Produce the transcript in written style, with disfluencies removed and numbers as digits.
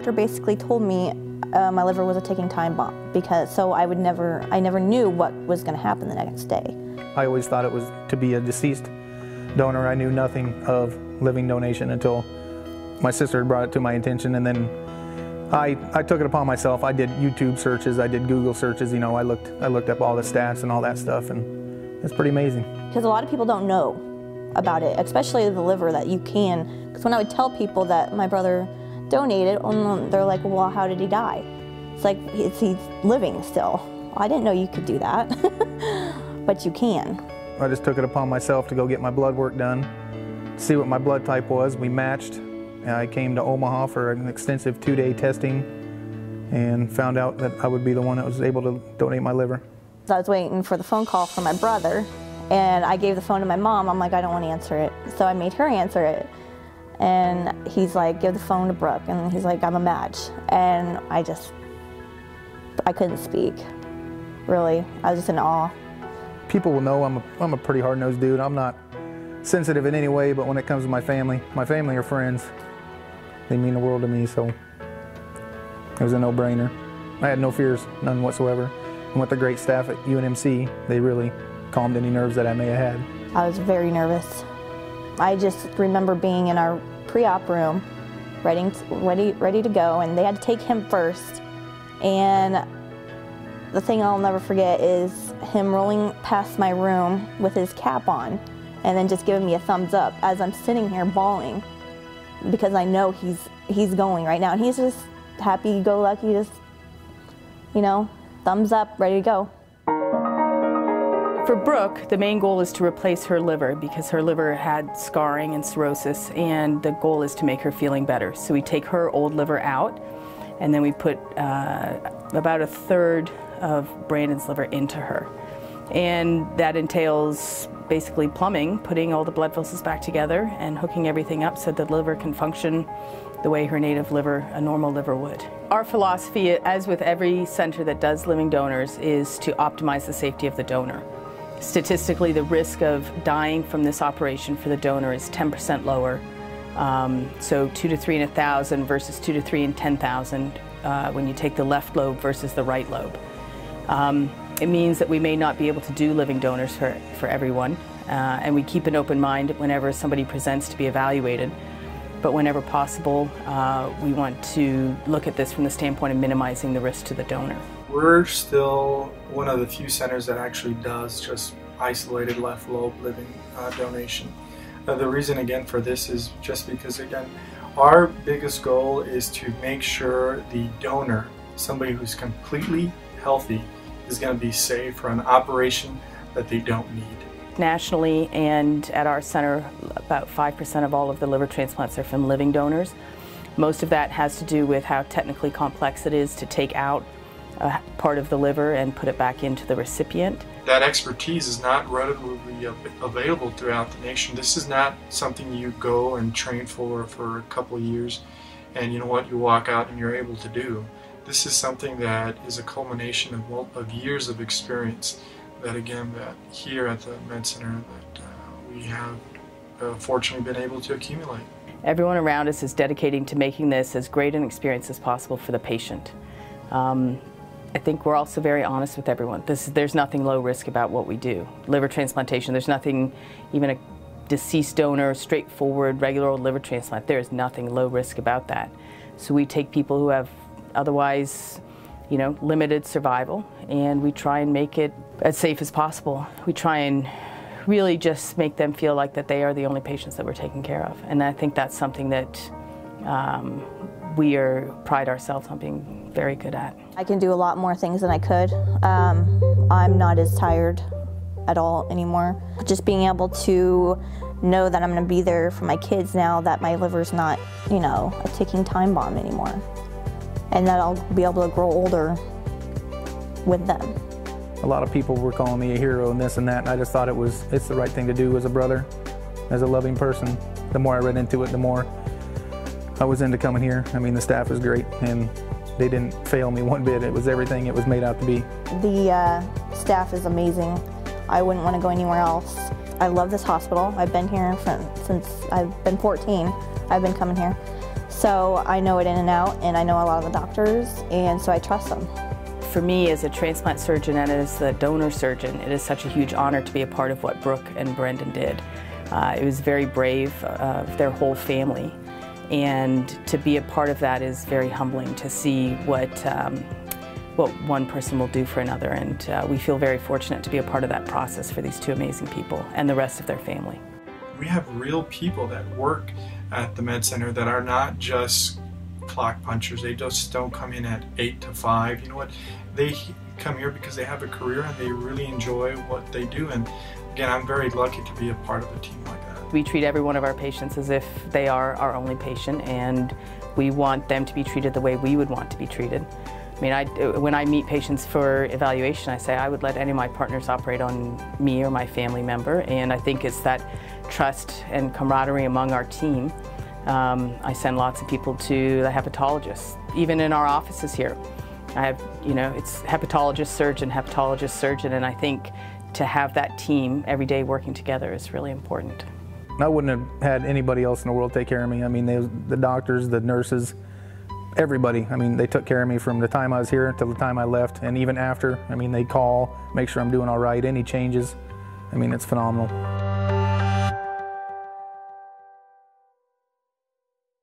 doctor basically told me my liver was a ticking time bomb, so I never knew what was going to happen the next day. I always thought it was to be a deceased donor. I knew nothing of living donation until my sister had brought it to my attention, and then I took it upon myself. I did YouTube searches, I did Google searches, you know, I looked up all the stats and all that stuff, and it's pretty amazing. Because a lot of people don't know about it, especially the liver, that you can. Because when I would tell people that my brother donated, they're like, well, how did he die? It's like, he's living still. I didn't know you could do that, but you can. I just took it upon myself to go get my blood work done, see what my blood type was. We matched. I came to Omaha for an extensive 2-day testing and found out that I would be the one that was able to donate my liver. I was waiting for the phone call from my brother, and I gave the phone to my mom. I'm like, I don't want to answer it. So I made her answer it. And he's like, give the phone to Brooke. And he's like, I'm a match. And I couldn't speak, really. I was just in awe. People will know I'm a pretty hard-nosed dude. I'm not sensitive in any way, but when it comes to my family or friends, they mean the world to me, so it was a no-brainer. I had no fears, none whatsoever. And with the great staff at UNMC, they really calmed any nerves that I may have had. I was very nervous. I just remember being in our pre-op room, ready to go, and they had to take him first. And the thing I'll never forget is him rolling past my room with his cap on and then just giving me a thumbs up as I'm sitting here bawling, because I know he's going right now. And he's just happy-go-lucky, just, you know, thumbs up, ready to go. For Brooke, the main goal is to replace her liver because her liver had scarring and cirrhosis, and the goal is to make her feeling better. So we take her old liver out, and then we put about 1/3 of Brandon's liver into her. And that entails basically plumbing, putting all the blood vessels back together and hooking everything up so the liver can function the way her native liver, a normal liver, would. Our philosophy, as with every center that does living donors, is to optimize the safety of the donor. Statistically, the risk of dying from this operation for the donor is 10% lower. So 2 to 3 in 1,000 versus 2 to 3 in 10,000 when you take the left lobe versus the right lobe. It means that we may not be able to do living donors for everyone, and we keep an open mind whenever somebody presents to be evaluated. But whenever possible, we want to look at this from the standpoint of minimizing the risk to the donor. We're still one of the few centers that actually does just isolated left lobe living donation. The reason again for this is just because, again, our biggest goal is to make sure the donor, somebody who's completely healthy, is going to be safe for an operation that they don't need. Nationally and at our center, about 5% of all of the liver transplants are from living donors. Most of that has to do with how technically complex it is to take out a part of the liver and put it back into the recipient. That expertise is not readily available throughout the nation. This is not something you go and train for a couple of years and you know what, you walk out and you're able to do. This is something that is a culmination of years of experience that, again, that here at the Med Center that we have fortunately been able to accumulate. Everyone around us is dedicating to making this as great an experience as possible for the patient. I think we're also very honest with everyone. There's nothing low risk about what we do. Liver transplantation, there's nothing, even a deceased donor, straightforward, regular old liver transplant, there's nothing low risk about that. So we take people who have otherwise, you know, limited survival, and we try and make it as safe as possible. We try and really just make them feel like that they are the only patients that we're taking care of. And I think that's something that we pride ourselves on being very good at. I can do a lot more things than I could. I'm not as tired at all anymore. Just being able to know that I'm going to be there for my kids now, that my liver's not, you know, a ticking time bomb anymore, and that I'll be able to grow older with them. A lot of people were calling me a hero and this and that, and I just thought it's the right thing to do as a brother, as a loving person. The more I read into it, the more I was into coming here. I mean, the staff is great, and they didn't fail me one bit. It was everything it was made out to be. The staff is amazing. I wouldn't want to go anywhere else. I love this hospital. I've been here since I've been 14. I've been coming here. So I know it in and out, and I know a lot of the doctors, and so I trust them. For me, as a transplant surgeon and as the donor surgeon, it is such a huge honor to be a part of what Brooke and Brendan did. It was very brave of their whole family, and to be a part of that is very humbling to see what one person will do for another, and we feel very fortunate to be a part of that process for these two amazing people and the rest of their family. We have real people that work at the Med Center that are not just clock punchers. They just don't come in at 8 to 5. You know what? They come here because they have a career and they really enjoy what they do. And again, I'm very lucky to be a part of a team like that. We treat every one of our patients as if they are our only patient, and we want them to be treated the way we would want to be treated. I mean, when I meet patients for evaluation, I say I would let any of my partners operate on me or my family member, and I think it's that trust and camaraderie among our team. I send lots of people to the hepatologists, even in our offices here. I have, it's hepatologist, surgeon, and I think to have that team every day working together is really important. I wouldn't have had anybody else in the world take care of me. I mean, the doctors, the nurses, everybody. I mean, they took care of me from the time I was here until the time I left, and even after. I mean, they call, make sure I'm doing all right, any changes. I mean, it's phenomenal.